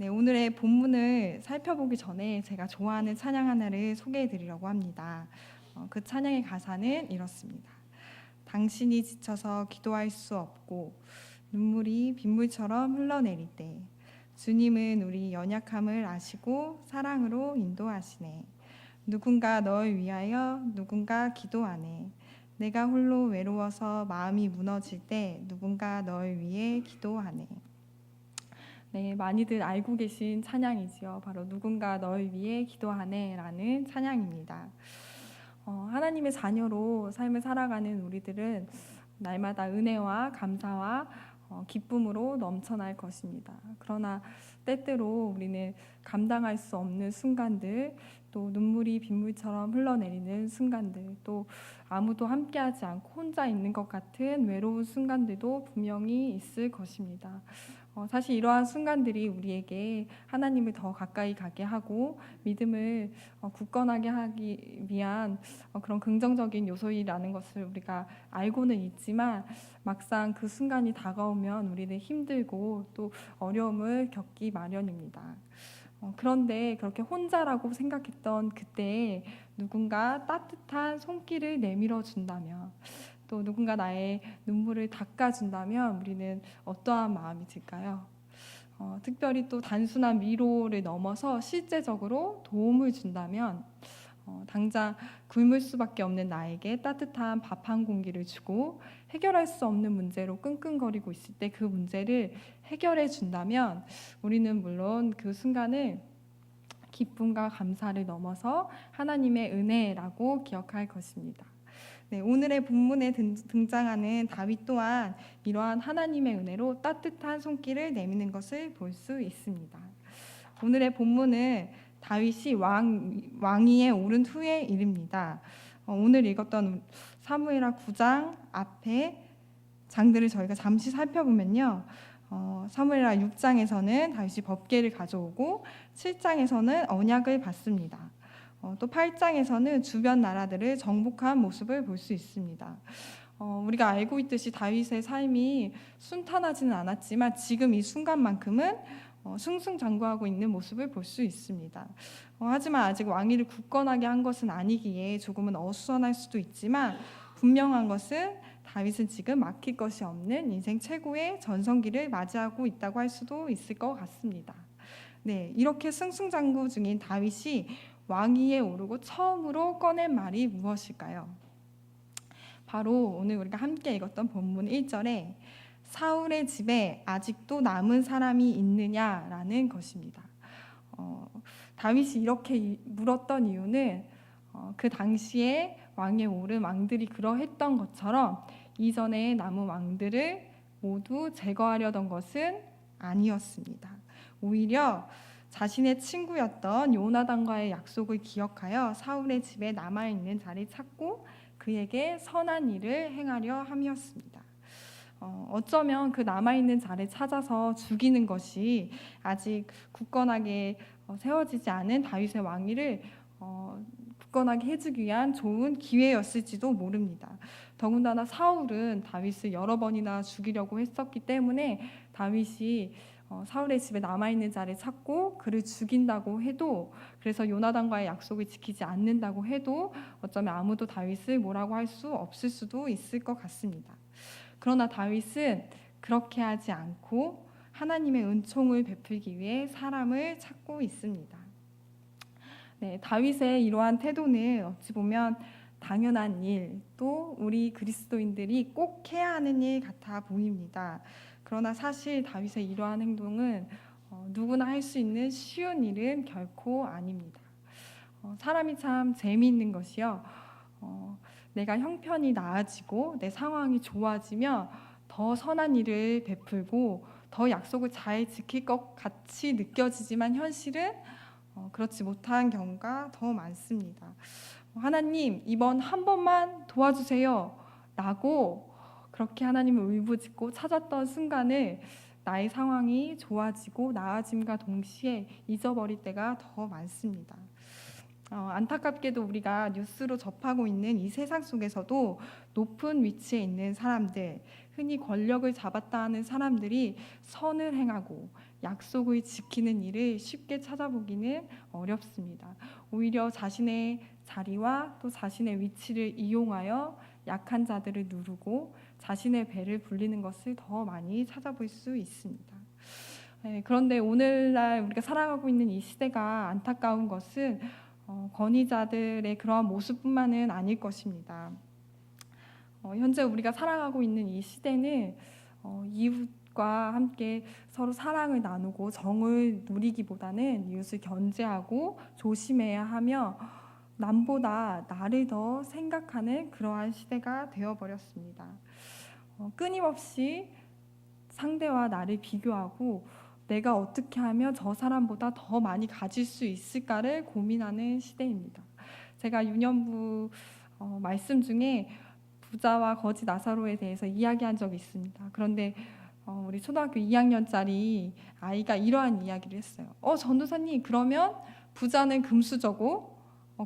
네, 오늘의 본문을 살펴보기 전에 제가 좋아하는 찬양 하나를 소개해 드리려고 합니다. 그 찬양의 가사는 이렇습니다. 당신이 지쳐서 기도할 수 없고 눈물이 빗물처럼 흘러내릴 때 주님은 우리 연약함을 아시고 사랑으로 인도하시네. 누군가 널 위하여 누군가 기도하네. 내가 홀로 외로워서 마음이 무너질 때 누군가 널 위해 기도하네. 네, 많이들 알고 계신 찬양이지요. 바로 누군가 널 위해 기도하네라는 찬양입니다. 하나님의 자녀로 삶을 살아가는 우리들은 날마다 은혜와 감사와 기쁨으로 넘쳐날 것입니다. 그러나 때때로 우리는 감당할 수 없는 순간들, 또 눈물이 빗물처럼 흘러내리는 순간들, 또 아무도 함께하지 않고 혼자 있는 것 같은 외로운 순간들도 분명히 있을 것입니다. 사실 이러한 순간들이 우리에게 하나님을 더 가까이 가게 하고 믿음을 굳건하게 하기 위한 그런 긍정적인 요소이라는 것을 우리가 알고는 있지만 막상 그 순간이 다가오면 우리는 힘들고 또 어려움을 겪기 마련입니다. 그런데 그렇게 혼자라고 생각했던 그때에 누군가 따뜻한 손길을 내밀어 준다면, 또 누군가 나의 눈물을 닦아준다면 우리는 어떠한 마음이 들까요? 특별히 또 단순한 위로를 넘어서 실제적으로 도움을 준다면 당장 굶을 수밖에 없는 나에게 따뜻한 밥 한 공기를 주고 해결할 수 없는 문제로 끙끙거리고 있을 때 그 문제를 해결해 준다면 우리는 물론 그 순간을 기쁨과 감사를 넘어서 하나님의 은혜라고 기억할 것입니다. 네, 오늘의 본문에 등장하는 다윗 또한 이러한 하나님의 은혜로 따뜻한 손길을 내미는 것을 볼 수 있습니다. 오늘의 본문은 다윗이 왕위에 오른 후의 일입니다. 오늘 읽었던 사무엘하 9장 앞에 장들을 저희가 잠시 살펴보면요. 사무엘하 6장에서는 다윗이 법궤를 가져오고 7장에서는 언약을 받습니다. 또 8장에서는 주변 나라들을 정복한 모습을 볼 수 있습니다. 우리가 알고 있듯이 다윗의 삶이 순탄하지는 않았지만 지금 이 순간만큼은 승승장구하고 있는 모습을 볼 수 있습니다. 하지만 아직 왕위를 굳건하게 한 것은 아니기에 조금은 어수선할 수도 있지만 분명한 것은 다윗은 지금 막힐 것이 없는 인생 최고의 전성기를 맞이하고 있다고 할 수도 있을 것 같습니다. 네, 이렇게 승승장구 중인 다윗이 왕위에 오르고 처음으로 꺼낸 말이 무엇일까요? 바로 오늘 우리가 함께 읽었던 본문 1절에 사울의 집에 아직도 남은 사람이 있느냐라는 것입니다. 다윗이 이렇게 물었던 이유는 그 당시에 왕에 오른 왕들이 그러했던 것처럼 이전에 남은 왕들을 모두 제거하려던 것은 아니었습니다. 오히려 자신의 친구였던 요나단과의 약속을 기억하여 사울의 집에 남아있는 자를 찾고 그에게 선한 일을 행하려 함이었습니다. 어쩌면 그 남아있는 자를 찾아서 죽이는 것이 아직 굳건하게 세워지지 않은 다윗의 왕위를 굳건하게 해주기 위한 좋은 기회였을지도 모릅니다. 더군다나 사울은 다윗을 여러 번이나 죽이려고 했었기 때문에 다윗이 사울의 집에 남아있는 자를 찾고 그를 죽인다고 해도, 그래서 요나단과의 약속을 지키지 않는다고 해도 어쩌면 아무도 다윗을 뭐라고 할 수 없을 수도 있을 것 같습니다. 그러나 다윗은 그렇게 하지 않고 하나님의 은총을 베풀기 위해 사람을 찾고 있습니다. 네, 다윗의 이러한 태도는 어찌 보면 당연한 일, 또 우리 그리스도인들이 꼭 해야 하는 일 같아 보입니다. 그러나 사실 다윗의 이러한 행동은 누구나 할 수 있는 쉬운 일은 결코 아닙니다. 사람이 참 재미있는 것이요. 내가 형편이 나아지고 내 상황이 좋아지면 더 선한 일을 베풀고 더 약속을 잘 지킬 것 같이 느껴지지만 현실은 그렇지 못한 경우가 더 많습니다. 하나님, 이번 한 번만 도와주세요 라고 그렇게 하나님을 울부짖고 찾았던 순간을 나의 상황이 좋아지고 나아짐과 동시에 잊어버릴 때가 더 많습니다. 안타깝게도 우리가 뉴스로 접하고 있는 이 세상 속에서도 높은 위치에 있는 사람들, 흔히 권력을 잡았다 하는 사람들이 선을 행하고 약속을 지키는 일을 쉽게 찾아보기는 어렵습니다. 오히려 자신의 자리와 또 자신의 위치를 이용하여 약한 자들을 누르고 자신의 배를 불리는 것을 더 많이 찾아볼 수 있습니다. 그런데 오늘날 우리가 살아가고 있는 이 시대가 안타까운 것은 권위자들의 그러한 모습뿐만은 아닐 것입니다. 현재 우리가 살아가고 있는 이 시대는 이웃과 함께 서로 사랑을 나누고 정을 누리기보다는 이웃을 견제하고 조심해야 하며 남보다 나를 더 생각하는 그러한 시대가 되어버렸습니다. 끊임없이 상대와 나를 비교하고 내가 어떻게 하면 저 사람보다 더 많이 가질 수 있을까를 고민하는 시대입니다. 제가 유년부 말씀 중에 부자와 거지 나사로에 대해서 이야기한 적이 있습니다. 그런데 우리 초등학교 2학년짜리 아이가 이러한 이야기를 했어요. 전도사님, 그러면 부자는 금수저고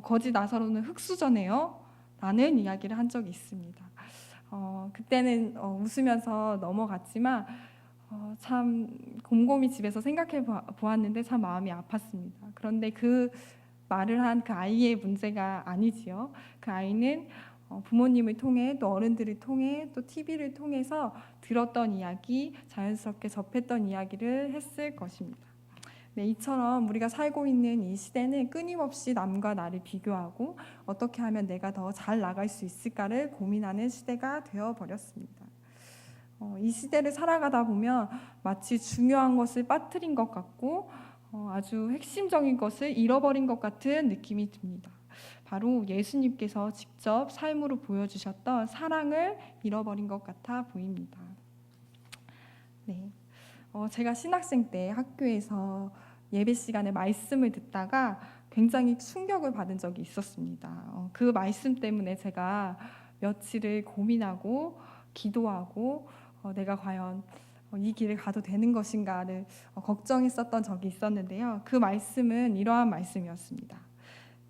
거지 나사로는 흑수저네요? 라는 이야기를 한 적이 있습니다. 그때는 웃으면서 넘어갔지만 참 곰곰이 집에서 생각해 보았는데 참 마음이 아팠습니다. 그런데 그 말을 한 그 아이의 문제가 아니지요. 그 아이는 부모님을 통해 또 어른들을 통해 또 TV를 통해서 들었던 이야기, 자연스럽게 접했던 이야기를 했을 것입니다. 네, 이처럼 우리가 살고 있는 이 시대는 끊임없이 남과 나를 비교하고 어떻게 하면 내가 더 잘 나갈 수 있을까를 고민하는 시대가 되어버렸습니다. 이 시대를 살아가다 보면 마치 중요한 것을 빠뜨린 것 같고 아주 핵심적인 것을 잃어버린 것 같은 느낌이 듭니다. 바로 예수님께서 직접 삶으로 보여주셨던 사랑을 잃어버린 것 같아 보입니다. 네, 제가 신학생 때 학교에서 예배 시간에 말씀을 듣다가 굉장히 충격을 받은 적이 있었습니다. 그 말씀 때문에 제가 며칠을 고민하고 기도하고 내가 과연 이 길을 가도 되는 것인가를 걱정했었던 적이 있었는데요. 그 말씀은 이러한 말씀이었습니다.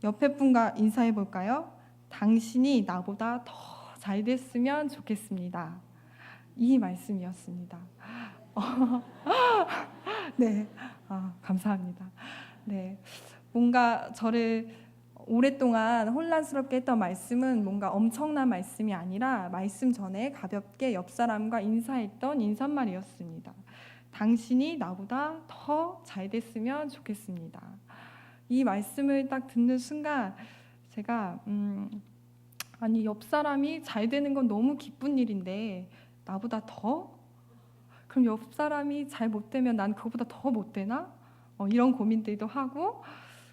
옆에 분과 인사해 볼까요? 당신이 나보다 더 잘 됐으면 좋겠습니다. 이 말씀이었습니다. 네, 감사합니다. 네, 뭔가 저를 오랫동안 혼란스럽게 했던 말씀은 뭔가 엄청난 말씀이 아니라 말씀 전에 가볍게 옆 사람과 인사했던 인사말이었습니다. 당신이 나보다 더 잘 됐으면 좋겠습니다. 이 말씀을 딱 듣는 순간 제가 아니, 옆 사람이 잘 되는 건 너무 기쁜 일인데 나보다 더? 그럼 옆 사람이 잘 못 되면 난 그거보다 더 못 되나? 이런 고민들도 하고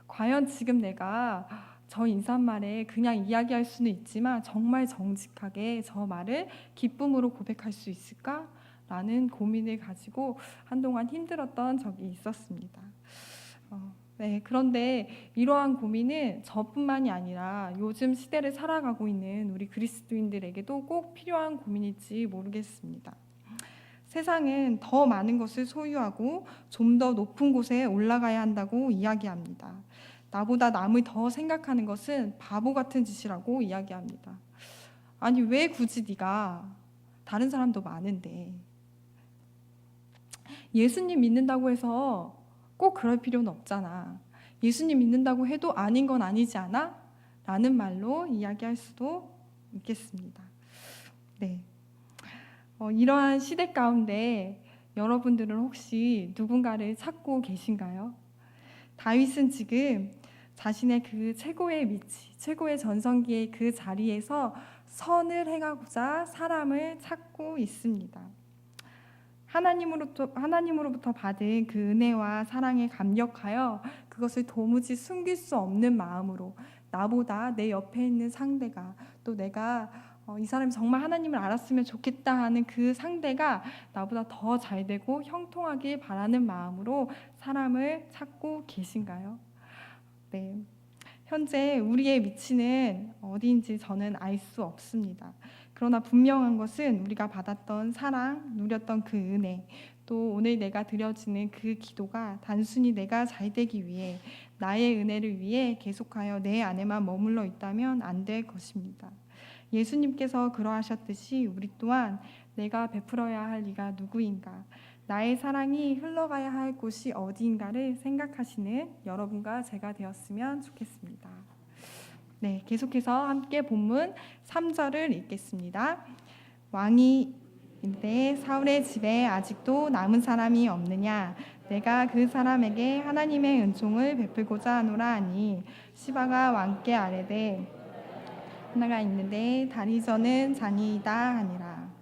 과연 지금 내가 저 인사말에 그냥 이야기할 수는 있지만 정말 정직하게 저 말을 기쁨으로 고백할 수 있을까? 라는 고민을 가지고 한동안 힘들었던 적이 있었습니다. 네, 그런데 이러한 고민은 저뿐만이 아니라 요즘 시대를 살아가고 있는 우리 그리스도인들에게도 꼭 필요한 고민일지 모르겠습니다. 세상은 더 많은 것을 소유하고 좀 더 높은 곳에 올라가야 한다고 이야기합니다. 나보다 남을 더 생각하는 것은 바보 같은 짓이라고 이야기합니다. 아니, 왜 굳이 네가 다른 사람도 많은데 예수님 믿는다고 해서 꼭 그럴 필요는 없잖아. 예수님 믿는다고 해도 아닌 건 아니지 않아? 라는 말로 이야기할 수도 있겠습니다. 네. 이러한 시대 가운데 여러분들은 혹시 누군가를 찾고 계신가요? 다윗은 지금 자신의 그 최고의 위치, 최고의 전성기의 그 자리에서 선을 행하고자 사람을 찾고 있습니다. 하나님으로부터 받은 그 은혜와 사랑에 감격하여 그것을 도무지 숨길 수 없는 마음으로 나보다 내 옆에 있는 상대가 또 내가 이 사람이 정말 하나님을 알았으면 좋겠다 하는 그 상대가 나보다 더 잘되고 형통하길 바라는 마음으로 사람을 찾고 계신가요? 네. 현재 우리의 위치는 어디인지 저는 알 수 없습니다. 그러나 분명한 것은 우리가 받았던 사랑, 누렸던 그 은혜, 또 오늘 내가 드려지는 그 기도가 단순히 내가 잘되기 위해 나의 은혜를 위해 계속하여 내 안에만 머물러 있다면 안 될 것입니다. 예수님께서 그러하셨듯이 우리 또한 내가 베풀어야 할 이가 누구인가, 나의 사랑이 흘러가야 할 곳이 어디인가를 생각하시는 여러분과 제가 되었으면 좋겠습니다. 네, 계속해서 함께 본문 3절을 읽겠습니다. 왕이 이르되 사울의 집에 아직도 남은 사람이 없느냐? 내가 그 사람에게 하나님의 은총을 베풀고자 하노라 하니 시바가 왕께 아뢰되 하나가 있는데 다리 저는 자니이다 하니라.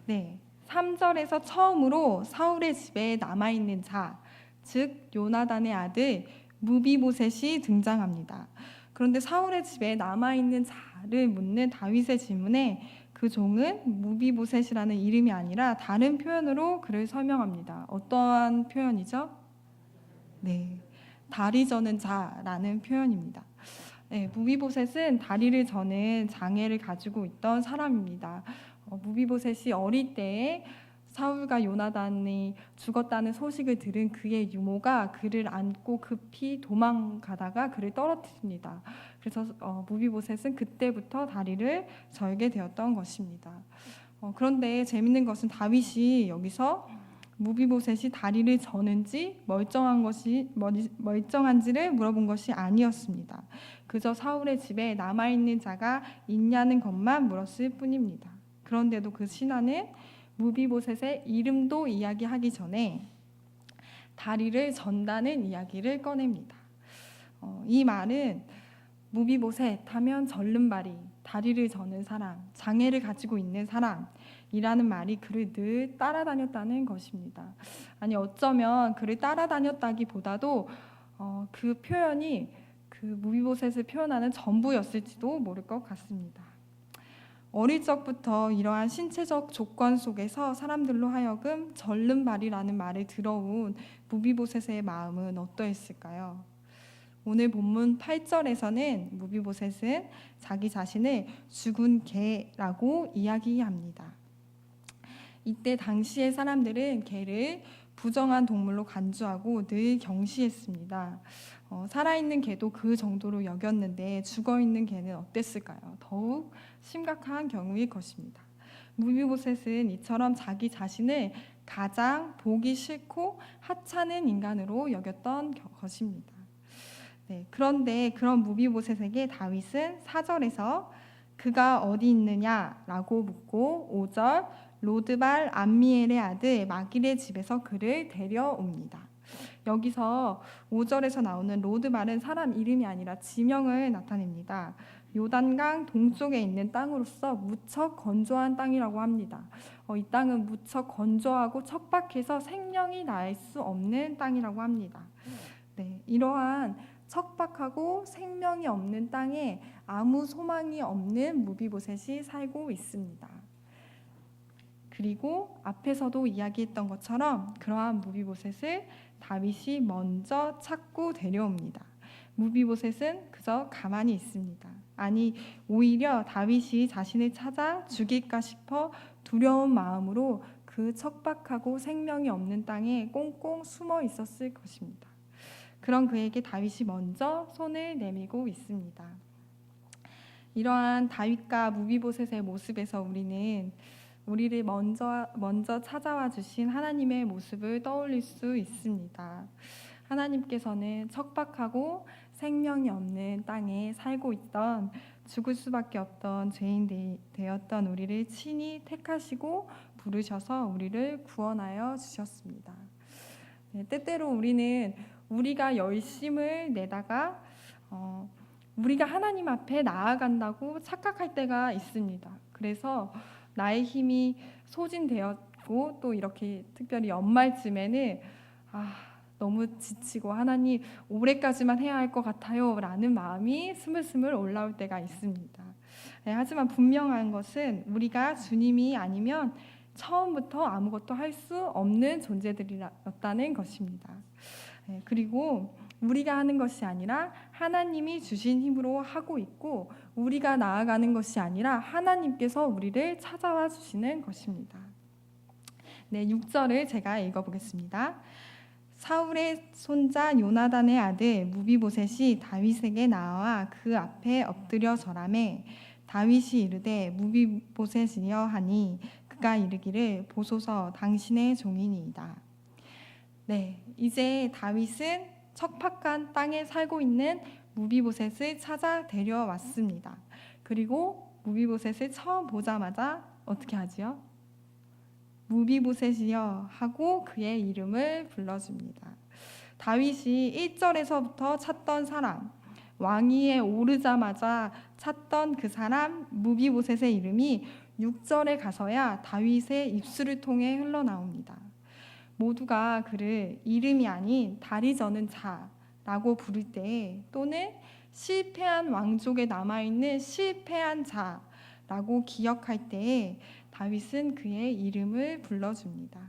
네, 3절에서 처음으로 사울의 집에 남아있는 자, 즉 요나단의 아들 무비보셋이 등장합니다. 그런데 사울의 집에 남아있는 자를 묻는 다윗의 질문에 그 종은 무비보셋이라는 이름이 아니라 다른 표현으로 그를 설명합니다. 어떠한 표현이죠? 네, 다리 저는 자라는 표현입니다. 네, 무비보셋은 다리를 저는 장애를 가지고 있던 사람입니다. 무비보셋이 어릴 때에 사울과 요나단이 죽었다는 소식을 들은 그의 유모가 그를 안고 급히 도망가다가 그를 떨어뜨립니다. 그래서 무비보셋은 그때부터 다리를 절게 되었던 것입니다. 그런데 재밌는 것은 다윗이 여기서 무비보셋이 다리를 저는지 멀쩡한지를 물어본 것이 아니었습니다. 그저 사울의 집에 남아있는 자가 있냐는 것만 물었을 뿐입니다. 그런데도 그 신하는 무비보셋의 이름도 이야기하기 전에 다리를 전다는 이야기를 꺼냅니다. 이 말은 무비보셋 하면 절름발이, 다리를 저는 사람, 장애를 가지고 있는 사람이라는 말이 그를 늘 따라다녔다는 것입니다. 아니 어쩌면 그를 따라다녔다기보다도 그 표현이 그 무비보셋을 표현하는 전부였을지도 모를 것 같습니다. 어릴 적부터 이러한 신체적 조건 속에서 사람들로 하여금 절름발이라는 말을 들어온 무비보셋의 마음은 어떠했을까요? 오늘 본문 8절에서는 무비보셋은 자기 자신을 죽은 개라고 이야기합니다. 이때 당시의 사람들은 개를 부정한 동물로 간주하고 늘 경시했습니다. 살아있는 개도 그 정도로 여겼는데 죽어있는 개는 어땠을까요? 더욱 심각한 경우일 것입니다. 무비보셋은 이처럼 자기 자신을 가장 보기 싫고 하찮은 인간으로 여겼던 것입니다. 네, 그런데 그런 무비보셋에게 다윗은 4절에서 그가 어디 있느냐라고 묻고 5절 로드발 암미엘의 아들 마길의 집에서 그를 데려옵니다. 여기서 5절에서 나오는 로드발은 사람 이름이 아니라 지명을 나타냅니다. 요단강 동쪽에 있는 땅으로서 무척 건조한 땅이라고 합니다. 이 땅은 무척 건조하고 척박해서 생명이 날 수 없는 땅이라고 합니다. 네, 이러한 척박하고 생명이 없는 땅에 아무 소망이 없는 무비보셋이 살고 있습니다. 그리고 앞에서도 이야기했던 것처럼 그러한 무비보셋을 다윗이 먼저 찾고 데려옵니다. 무비보셋은 그저 가만히 있습니다. 아니 오히려 다윗이 자신을 찾아 죽일까 싶어 두려운 마음으로 그 척박하고 생명이 없는 땅에 꽁꽁 숨어 있었을 것입니다. 그런 그에게 다윗이 먼저 손을 내밀고 있습니다. 이러한 다윗과 무비보셋의 모습에서 우리를 먼저 찾아와 주신 하나님의 모습을 떠올릴 수 있습니다. 하나님께서는 척박하고 생명이 없는 땅에 살고 있던 죽을 수밖에 없던 죄인 되었던 우리를 친히 택하시고 부르셔서 우리를 구원하여 주셨습니다. 네, 때때로 우리는 우리가 열심을 내다가 우리가 하나님 앞에 나아간다고 착각할 때가 있습니다. 그래서 나의 힘이 소진되었고 또 이렇게 특별히 연말쯤에는 너무 지치고 하나님 올해까지만 해야 할 것 같아요 라는 마음이 스물스물 올라올 때가 있습니다. 네, 하지만 분명한 것은 우리가 주님이 아니면 처음부터 아무것도 할 수 없는 존재들이었다는 것입니다. 네, 그리고 우리가 하는 것이 아니라 하나님이 주신 힘으로 하고 있고 우리가 나아가는 것이 아니라 하나님께서 우리를 찾아와 주시는 것입니다. 네, 6절을 제가 읽어보겠습니다. 사울의 손자 요나단의 아들 무비보셋이 다윗에게 나와 그 앞에 엎드려 절하매 다윗이 이르되 무비보셋이여 하니 그가 이르기를 보소서 당신의 종이니이다. 네, 이제 다윗은 척박한 땅에 살고 있는 무비보셋을 찾아 데려왔습니다. 그리고 무비보셋을 처음 보자마자 어떻게 하지요? 무비보셋이여 하고 그의 이름을 불러줍니다. 다윗이 1절에서부터 찾던 사람, 왕위에 오르자마자 찾던 그 사람 무비보셋의 이름이 6절에 가서야 다윗의 입술을 통해 흘러나옵니다. 모두가 그를 이름이 아닌 다리 저는 자라고 부를 때, 또는 실패한 왕족에 남아있는 실패한 자라고 기억할 때에 다윗은 그의 이름을 불러줍니다.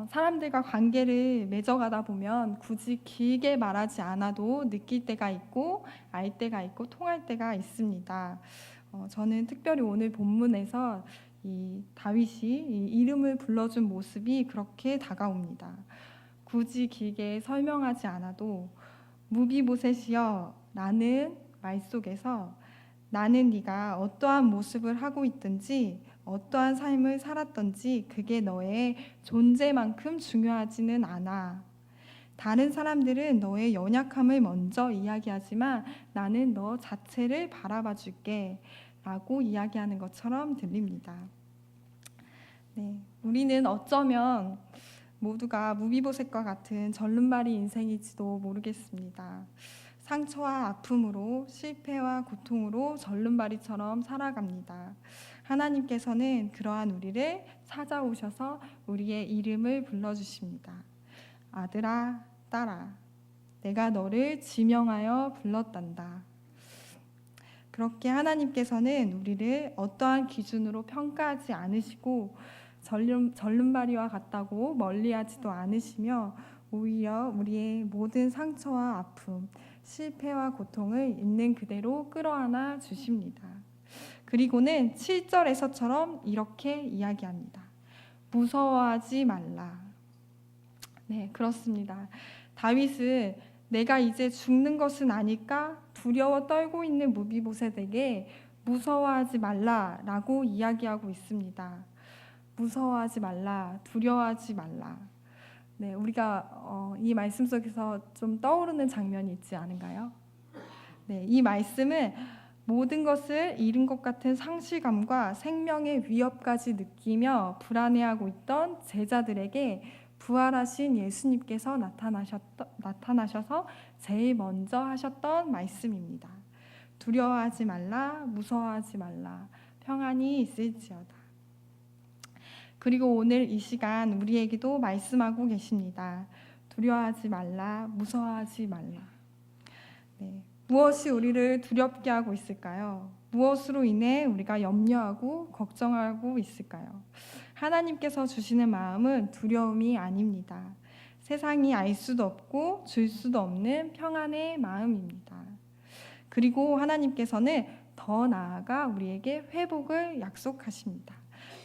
사람들과 관계를 맺어가다 보면 굳이 길게 말하지 않아도 느낄 때가 있고 알 때가 있고 통할 때가 있습니다. 저는 특별히 오늘 본문에서 이 다윗이 이 이름을 불러준 모습이 그렇게 다가옵니다. 굳이 길게 설명하지 않아도 무비보셋이여 라는 말 속에서 나는 네가 어떠한 모습을 하고 있든지 어떠한 삶을 살았던지 그게 너의 존재만큼 중요하지는 않아. 다른 사람들은 너의 연약함을 먼저 이야기하지만 나는 너 자체를 바라봐 줄게 라고 이야기하는 것처럼 들립니다. 네, 우리는 어쩌면 모두가 무비보셋과 같은 절름발이 인생일지도 모르겠습니다. 상처와 아픔으로 실패와 고통으로 절름발이처럼 살아갑니다. 하나님께서는 그러한 우리를 찾아오셔서 우리의 이름을 불러주십니다. 아들아, 딸아, 내가 너를 지명하여 불렀단다. 그렇게 하나님께서는 우리를 어떠한 기준으로 평가하지 않으시고 절름발이와 같다고 멀리하지도 않으시며 오히려 우리의 모든 상처와 아픔, 실패와 고통을 있는 그대로 끌어안아 주십니다. 그리고는 7절에서처럼 이렇게 이야기합니다. 무서워하지 말라. 네, 그렇습니다. 다윗은 내가 이제 죽는 것은 아닐까 두려워 떨고 있는 무비보셋에게 무서워하지 말라라고 이야기하고 있습니다. 무서워하지 말라, 두려워하지 말라. 네, 우리가 이 말씀 속에서 좀 떠오르는 장면이 있지 않은가요? 네, 이 말씀은 모든 것을 잃은 것 같은 상실감과 생명의 위협까지 느끼며 불안해하고 있던 제자들에게 부활하신 예수님께서 나타나셔서 제일 먼저 하셨던 말씀입니다. 두려워하지 말라, 무서워하지 말라, 평안이 있을지어다. 그리고 오늘 이 시간 우리에게도 말씀하고 계십니다. 두려워하지 말라, 무서워하지 말라. 네, 무엇이 우리를 두렵게 하고 있을까요? 무엇으로 인해 우리가 염려하고 걱정하고 있을까요? 하나님께서 주시는 마음은 두려움이 아닙니다. 세상이 알 수도 없고 줄 수도 없는 평안의 마음입니다. 그리고 하나님께서는 더 나아가 우리에게 회복을 약속하십니다.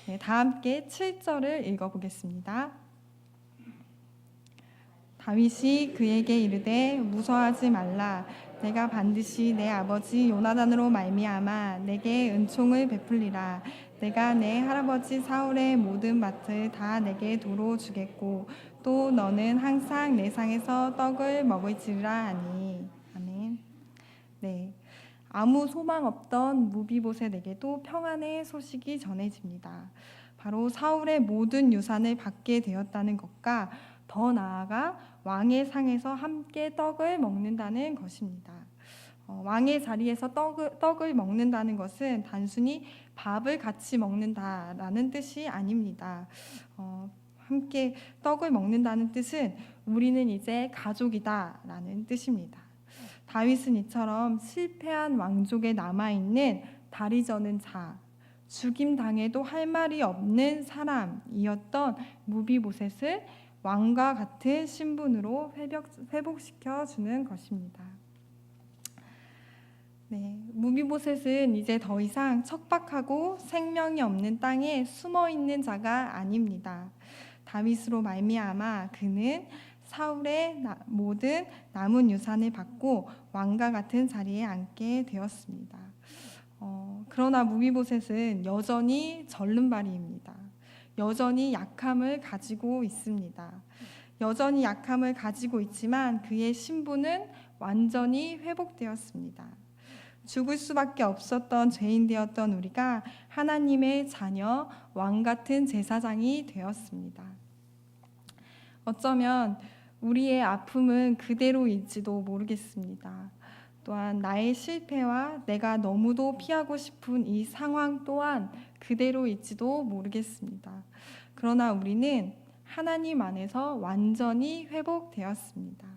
네, 다 함께 7절을 읽어보겠습니다. 다윗이 그에게 이르되 무서워하지 말라. 내가 반드시 내 아버지 요나단으로 말미암아 내게 은총을 베풀리라. 내가 내 할아버지 사울의 모든 밭을 다 내게 도로 주겠고 또 너는 항상 내 상에서 떡을 먹을지라 하니. 아멘. 네, 아무 소망 없던 무비보셋에게도 평안의 소식이 전해집니다. 바로 사울의 모든 유산을 받게 되었다는 것과 더 나아가 왕의 상에서 함께 떡을 먹는다는 것입니다. 왕의 자리에서 떡을 먹는다는 것은 단순히 밥을 같이 먹는다라는 뜻이 아닙니다. 함께 떡을 먹는다는 뜻은 우리는 이제 가족이다라는 뜻입니다. 다윗은 이처럼 실패한 왕족에 남아있는 다리 저는 자, 죽임 당해도 할 말이 없는 사람이었던 무비보셋을 왕과 같은 신분으로 회복시켜 주는 것입니다. 네, 무비보셋은 이제 더 이상 척박하고 생명이 없는 땅에 숨어 있는 자가 아닙니다. 다윗으로 말미암아 그는 사울의 모든 남은 유산을 받고 왕과 같은 자리에 앉게 되었습니다. 그러나 무비보셋은 여전히 절름발이입니다. 여전히 약함을 가지고 있습니다. 여전히 약함을 가지고 있지만 그의 신분은 완전히 회복되었습니다. 죽을 수밖에 없었던 죄인 되었던 우리가 하나님의 자녀, 왕 같은 제사장이 되었습니다. 어쩌면 우리의 아픔은 그대로일지도 모르겠습니다. 또한 나의 실패와 내가 너무도 피하고 싶은 이 상황 또한 그대로일지도 모르겠습니다. 그러나 우리는 하나님 안에서 완전히 회복되었습니다.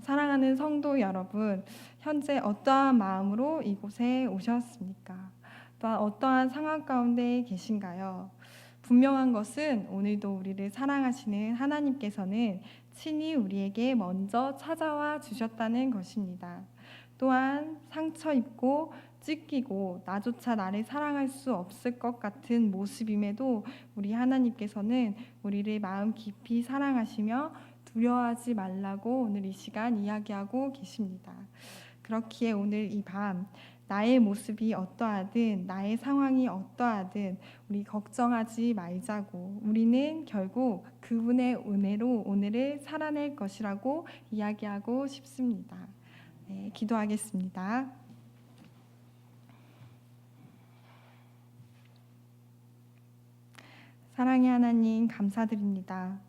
사랑하는 성도 여러분, 현재 어떠한 마음으로 이곳에 오셨습니까? 또한 어떠한 상황 가운데 계신가요? 분명한 것은 오늘도 우리를 사랑하시는 하나님께서는 친히 우리에게 먼저 찾아와 주셨다는 것입니다. 또한 상처 입고 찢기고 나조차 나를 사랑할 수 없을 것 같은 모습임에도 우리 하나님께서는 우리를 마음 깊이 사랑하시며 두려워하지 말라고 오늘 이 시간 이야기하고 계십니다. 그렇기에 오늘 이 밤 나의 모습이 어떠하든 나의 상황이 어떠하든 우리 걱정하지 말자고, 우리는 결국 그분의 은혜로 오늘을 살아낼 것이라고 이야기하고 싶습니다. 네, 기도하겠습니다. 사랑의 하나님, 감사드립니다.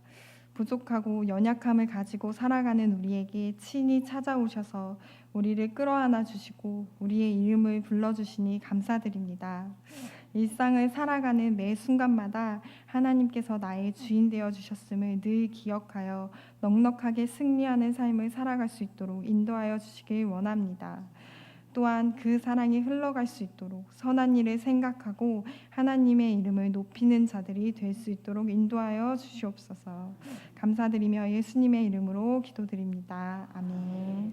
부족하고 연약함을 가지고 살아가는 우리에게 친히 찾아오셔서 우리를 끌어안아 주시고 우리의 이름을 불러주시니 감사드립니다. 일상을 살아가는 매 순간마다 하나님께서 나의 주인 되어 주셨음을 늘 기억하여 넉넉하게 승리하는 삶을 살아갈 수 있도록 인도하여 주시길 원합니다. 또한 그 사랑이 흘러갈 수 있도록 선한 일을 생각하고 하나님의 이름을 높이는 자들이 될 수 있도록 인도하여 주시옵소서. 감사드리며 예수님의 이름으로 기도드립니다. 아멘.